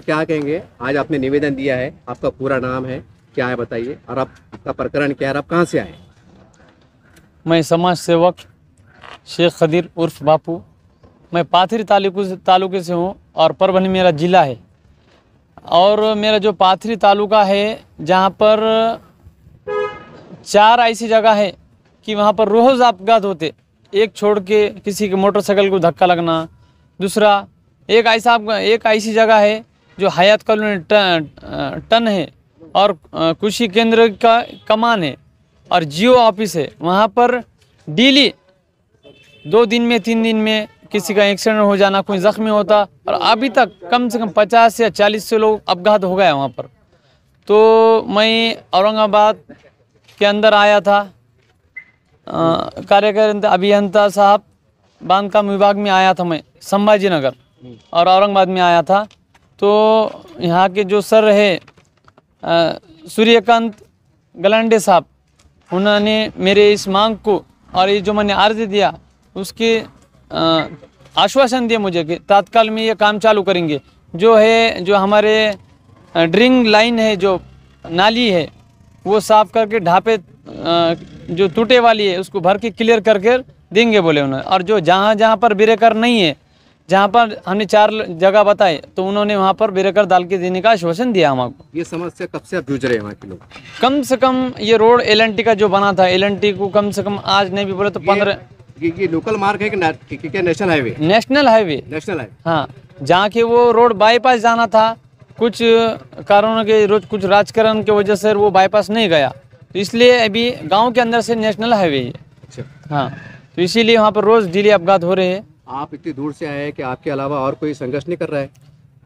क्या कहेंगे, आज आपने निवेदन दिया है, आपका पूरा नाम है क्या है बताइए, और आपका प्रकरण क्या है, और आप कहाँ से आए? मैं समाज सेवक शेख खदीर उर्फ बापू, मैं पाथरी तालुके से हूँ और परभनी मेरा ज़िला है। और मेरा जो पाथरी तालुका है जहाँ पर 4 ऐसी जगह है कि वहाँ पर रोज़ अपघात होते, एक छोड़ के किसी के मोटरसाइकिल को धक्का लगना। दूसरा एक ऐसी जगह है जो हयात कॉलोनी टन है और कृषि केंद्र का कमान है और जियो ऑफिस है। वहाँ पर डेली 2 दिन में 3 दिन में किसी का एक्सीडेंट हो जाना, कोई ज़ख्मी होता, और अभी तक कम से कम 50 या 40 से लोग अपघात हो गया वहाँ पर। तो मैं औरंगाबाद के अंदर आया था, कार्यकारी अभियंता साहब बांधकाम विभाग में आया था मैं, संभाजी नगर और औरंगाबाद में आया था। तो यहाँ के जो सर है सूर्यकांत गलांडे साहब, उन्होंने मेरे इस मांग को और ये जो मैंने अर्ज दिया उसके आश्वासन दिए मुझे कि तत्काल में ये काम चालू करेंगे। जो हमारे ड्रिंग लाइन है, जो नाली है, वो साफ़ करके ढापे जो टूटे वाली है उसको भर के क्लियर करके देंगे बोले उन्होंने। और जो जहाँ पर ब्रेकर नहीं है, जहाँ पर हमने 4 जगह बताए, तो उन्होंने वहाँ पर ब्रेकर डाल के देने का आश्वासन दिया हमको। ये समस्या कब से आप जूझ रहे हैं वहाँ के लोग? कम से कम ये रोड LNT का जो बना था, LNT को कम से कम आज नहीं भी बोले तो 15। ये लोकल मार्ग है कि क्या national highway? National highway. National highway, हाँ। जहाँ के वो रोड बाईपास जाना था, कुछ कारणों के कुछ राजकारण की वजह से वो बाईपास नहीं गया, तो इसलिए अभी गांव के अंदर से नेशनल हाईवे है। अच्छा। हाँ, तो इसीलिए वहाँ पर रोज़ डेली अपघात हो रहे हैं। आप इतनी दूर से आए हैं कि आपके अलावा और कोई संघर्ष नहीं कर रहा है?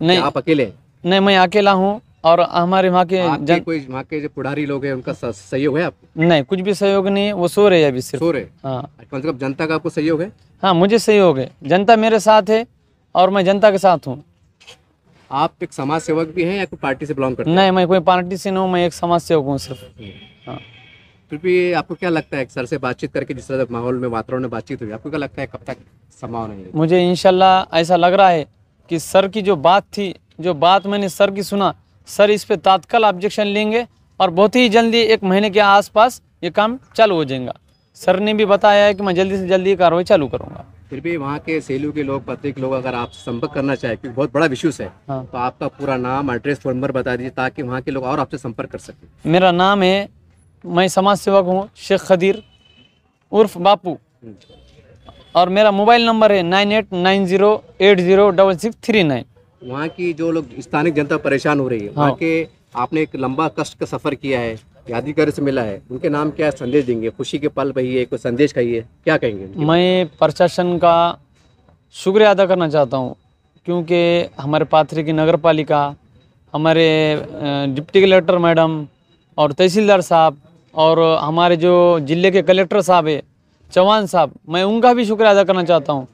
नहीं, आप अकेले हैं? नहीं, मैं अकेला हूँ और हमारे वहाँ के कोई वहाँ के जो पुढ़ारी लोग हैं उनका सहयोग है आपको? नहीं, कुछ भी सहयोग नहीं है, वो सो रहे हैं अभी सिर्फ। सो रहे? हाँ। कम से कम जनता का आपको सहयोग है? हाँ, मुझे सहयोग है, जनता मेरे साथ है और मैं जनता के साथ हूँ। आप एक समाज सेवक भी हैं या कोई पार्टी से बिलोंग करते हैं? नहीं, मैं कोई पार्टी से नहीं हूँ, मैं एक समाज सेवक हूँ सिर्फ। हाँ। फिर भी आपको क्या लगता है, सर से बातचीत करके जिस तरह माहौल में वातावरण में बातचीत हुई, आपको क्या लगता है कब तक संभावना है? मुझे इंशाल्लाह ऐसा लग रहा है कि सर की जो बात थी, जो बात मैंने सर की सुना, सर इस पे तत्काल ऑब्जेक्शन लेंगे और बहुत ही जल्दी 1 महीने के आसपास ये काम चालू हो जाएगा। सर ने भी बताया है कि मैं जल्दी से जल्दी कार्रवाई चालू करूँगा। फिर भी वहाँ के सेलू के लोग, पत्रिक लोग अगर आप संपर्क करना चाहें, क्योंकि बहुत बड़ा इश्यूज है, हाँ। तो आपका पूरा नाम, एड्रेस, फोन नंबर बता दीजिए ताकि वहाँ के लोग और आपसे संपर्क कर सकें। मेरा नाम है, मैं समाज सेवक हूँ शेख खदीर उर्फ बापू, और मेरा मोबाइल नंबर है 9890806639। वहाँ की जो लोग स्थानिक जनता परेशान हो रही है, वहाँ के आपने एक लंबा कष्ट का सफर किया है, यादगार से मिला है, उनके नाम क्या संदेश देंगे? खुशी के पल कहिए, कोई संदेश कहिए, क्या कहेंगे? मैं प्रशासन का शुक्रिया अदा करना चाहता हूँ, क्योंकि हमारे पाथरी की नगर पालिका, हमारे डिप्टी कलेक्टर मैडम और तहसीलदार साहब और हमारे जो ज़िले के कलेक्टर साहब है चौहान साहब, मैं उनका भी शुक्रिया अदा करना चाहता हूँ।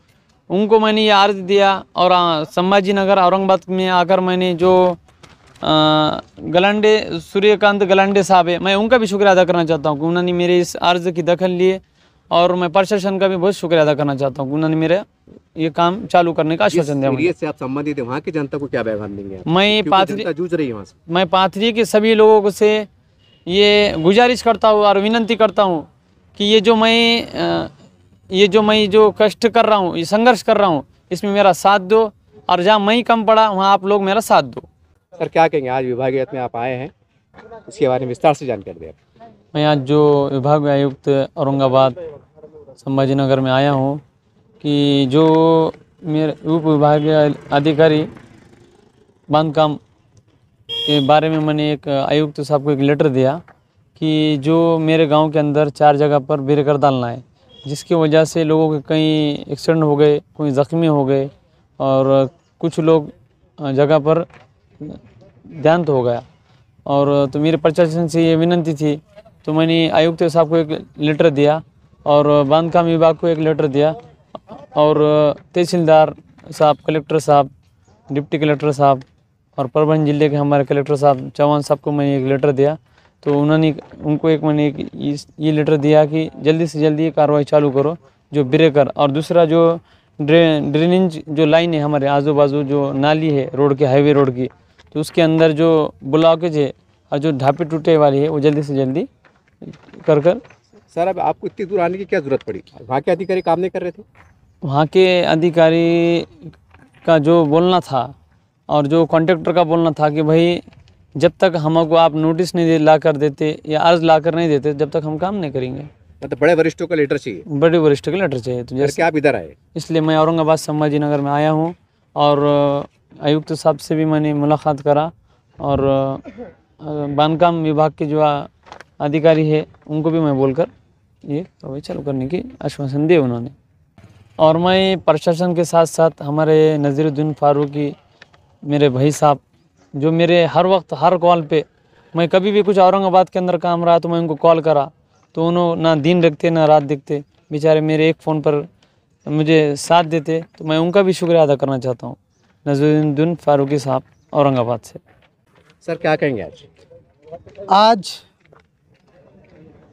उनको मैंने ये अर्ज दिया और संभाजी नगर औरंगाबाद में आकर मैंने जो सूर्यकांत गलांडे साहब है, मैं उनका भी शुक्रिया अदा करना चाहता हूँ कि उन्होंने मेरे इस अर्ज की दखल लिए, और मैं प्रशासन का भी बहुत शुक्रिया अदा करना चाहता हूँ कि उन्होंने मेरे ये काम चालू करने का आश्वासन दिया मुझे। से आप संबंधित है, वहाँ की जनता को क्या पैगाम देंगे? मैं पाथरी जूझ रही है वहाँ से, मैं पाथरी के सभी लोगों से ये गुजारिश करता हूँ और विनंती करता हूँ कि ये जो मैं जो कष्ट कर रहा हूँ, ये संघर्ष कर रहा हूँ, इसमें मेरा साथ दो, और जहाँ मैं कम पड़ा वहाँ आप लोग मेरा साथ दो। सर क्या कहेंगे, आज विभागीयत में आप आए हैं, इसके बारे में विस्तार से जानकारी दें। मैं आज जो विभाग आयुक्त औरंगाबाद संभाजी नगर में आया हूँ कि जो मेरे उप विभागीय अधिकारी बांधकाम के बारे में मैंने एक आयुक्त साहब को एक लेटर दिया कि जो मेरे गांव के अंदर 4 जगह पर ब्रेकर डालना है, जिसकी वजह से लोगों के कई एक्सीडेंट हो गए, कोई ज़ख्मी हो गए और कुछ लोग जगह पर देहांत हो गया। और तो मेरे प्रशासन से ये विनंती थी, तो मैंने आयुक्त साहब को एक लेटर दिया और बांधकाम विभाग को एक लेटर दिया और तहसीलदार साहब, कलेक्टर साहब, डिप्टी कलेक्टर साहब और परभनी जिले के हमारे कलेक्टर साहब चौहान साहब को मैंने एक लेटर दिया। तो उन्होंने उनको मैंने ये लेटर दिया कि जल्दी से जल्दी कार्रवाई चालू करो जो ब्रेकर, और दूसरा जो ड्रेनेज जो लाइन है हमारे आजू बाजू जो नाली है रोड के, हाईवे रोड की, तो उसके अंदर जो ब्लॉकेज है और जो ढापे टूटे वाली है वो जल्दी से जल्दी कर सर अब आपको इतनी दूर आने की क्या जरूरत पड़ी? वहाँ के अधिकारी काम नहीं कर रहे थे? वहाँ के अधिकारी का जो बोलना था और जो कॉन्ट्रैक्टर का बोलना था कि भाई जब तक हमको आप नोटिस नहीं ला कर देते या अर्ज ला कर नहीं देते जब तक हम काम नहीं करेंगे। मतलब बड़े वरिष्ठों का लेटर चाहिए? बड़े वरिष्ठ का लेटर चाहिए। तो जैसे आप इधर आए? इसलिए मैं औरंगाबाद संभाजी नगर में आया हूँ और आयुक्त साहब से भी मैंने मुलाकात करा और बांधकाम विभाग के जो अधिकारी है उनको भी मैं बोलकर ये कार्रवाई चालू करने की आश्वासन दिए उन्होंने। और मैं प्रशासन के साथ साथ हमारे नज़ीरुद्दीन फारूकी मेरे भाई साहब जो मेरे हर वक्त हर कॉल पे, मैं कभी भी कुछ औरंगाबाद के अंदर काम रहा तो मैं उनको कॉल करा तो उन्होंने ना दिन रखते ना रात देखते, बेचारे मेरे एक फ़ोन पर मुझे साथ देते। तो मैं उनका भी शुक्रिया अदा करना चाहता हूँ, नज़ीरुद्दीन फारूकी साहब औरंगाबाद से। सर क्या कहेंगे आज?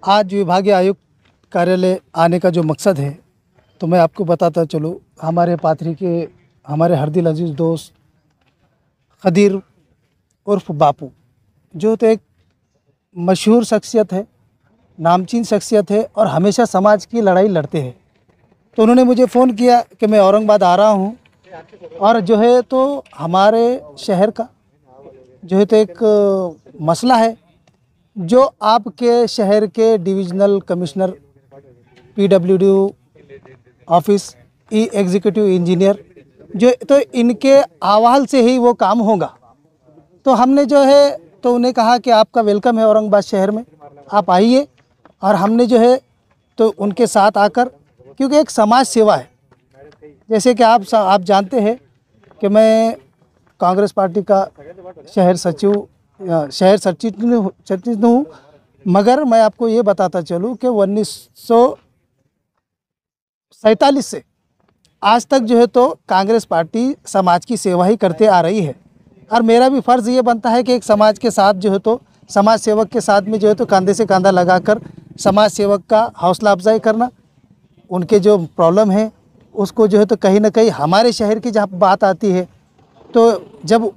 आज विभागीय आयुक्त कार्यालय आने का जो मकसद है तो मैं आपको बताता चलूँ, हमारे पाथरी के हमारे हरदिल अजीज़ दोस्त खदीर उर्फ बापू जो तो एक मशहूर शख्सियत है, नामचीन शख्सियत है और हमेशा समाज की लड़ाई लड़ते हैं। तो उन्होंने मुझे फ़ोन किया कि मैं औरंगाबाद आ रहा हूँ और जो है तो हमारे शहर का जो है तो एक मसला है जो आपके शहर के divisional commissioner PWD office executive engineer जो तो इनके आवाल से ही वो काम होगा। तो हमने जो है तो उन्हें कहा कि आपका वेलकम है औरंगाबाद शहर में, आप आइए। और हमने जो है तो उनके साथ आकर, क्योंकि एक समाज सेवा है, जैसे कि आप जानते हैं कि मैं कांग्रेस पार्टी का शहर सचिव हूँ, मगर मैं आपको ये बताता चलूँ कि 1947 से आज तक जो है तो कांग्रेस पार्टी समाज की सेवा ही करते आ रही है। और मेरा भी फ़र्ज़ ये बनता है कि एक समाज के साथ जो है तो समाज सेवक के साथ में जो है तो कंधे से कंधा लगाकर समाज सेवक का हौसला अफजाई करना, उनके जो प्रॉब्लम है उसको जो है तो कहीं ना कहीं हमारे शहर की जहाँ बात आती है तो जब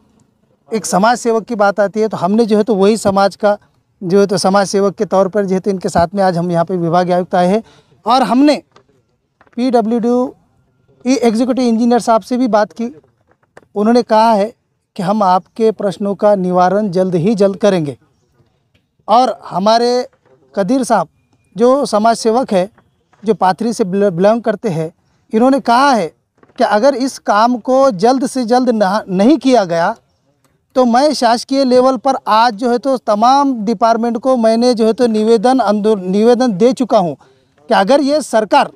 एक समाज सेवक की बात आती है तो हमने जो है तो वही समाज का जो है तो समाज सेवक के तौर पर जो है तो इनके साथ में आज हम यहाँ पे विभागीय आयुक्त आए हैं। और हमने PWD एग्जीक्यूटिव इंजीनियर साहब से भी बात की, उन्होंने कहा है कि हम आपके प्रश्नों का निवारण जल्द ही जल्द करेंगे। और हमारे कदीर साहब जो समाज सेवक है, जो पाथरी से बिलोंग करते हैं, इन्होंने कहा है कि अगर इस काम को जल्द से जल्द नहीं किया गया तो मैं शासकीय लेवल पर आज जो है तो तमाम डिपार्टमेंट को मैंने जो है तो निवेदन दे चुका हूं कि अगर ये सरकार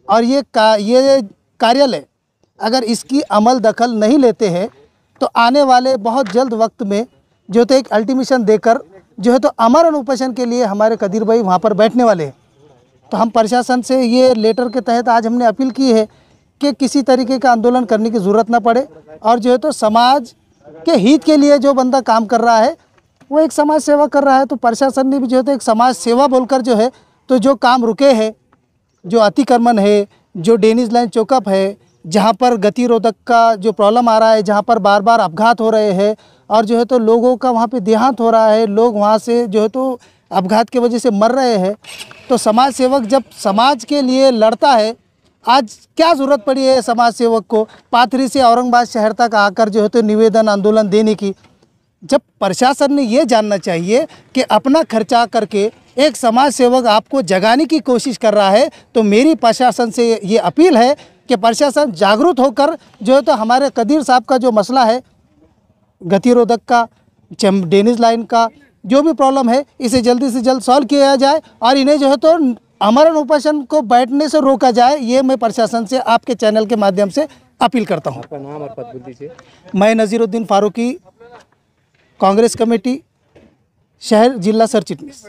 और ये कार्यालय अगर इसकी अमल दखल नहीं लेते हैं तो आने वाले बहुत जल्द वक्त में जो तो एक अल्टीमेशन देकर जो है तो अमर अनुपोषण के लिए हमारे कदीर भाई वहाँ पर बैठने वाले हैं। तो हम प्रशासन से ये लेटर के तहत आज हमने अपील की है कि किसी तरीके का आंदोलन करने की ज़रूरत ना पड़े और जो है तो समाज के हित के लिए जो बंदा काम कर रहा है वो एक समाज सेवा कर रहा है। तो प्रशासन ने भी जो है तो एक समाज सेवा बोलकर जो है तो जो काम रुके हैं, जो अतिक्रमण है, जो डेनिज लाइन चौकअप है, जहाँ पर गतिरोधक का जो प्रॉब्लम आ रहा है, जहाँ पर बार बार अपघात हो रहे हैं और जो है तो लोगों का वहाँ पे देहांत हो रहा है, लोग वहाँ से जो है तो अपघात की वजह से मर रहे हैं। तो समाज सेवक जब समाज के लिए लड़ता है, आज क्या ज़रूरत पड़ी है समाज सेवक को पाथरी से औरंगाबाद शहर तक आकर जो है तो निवेदन आंदोलन देने की? जब प्रशासन ने ये जानना चाहिए कि अपना खर्चा करके एक समाज सेवक आपको जगाने की कोशिश कर रहा है, तो मेरी प्रशासन से ये अपील है कि प्रशासन जागरूक होकर जो है तो हमारे कदीर साहब का जो मसला है गतिरोधक का, डेनिज लाइन का, जो भी प्रॉब्लम है, इसे जल्दी से जल्द सॉल्व किया जाए और इन्हें जो है तो अमर अनुपोषण को बैठने से रोका जाए। ये मैं प्रशासन से आपके चैनल के माध्यम से अपील करता हूँ। आपका नाम और पद दीजिए। मैं नज़ीरुद्दीन फारूकी, कांग्रेस कमेटी शहर जिला सर चिटनीस।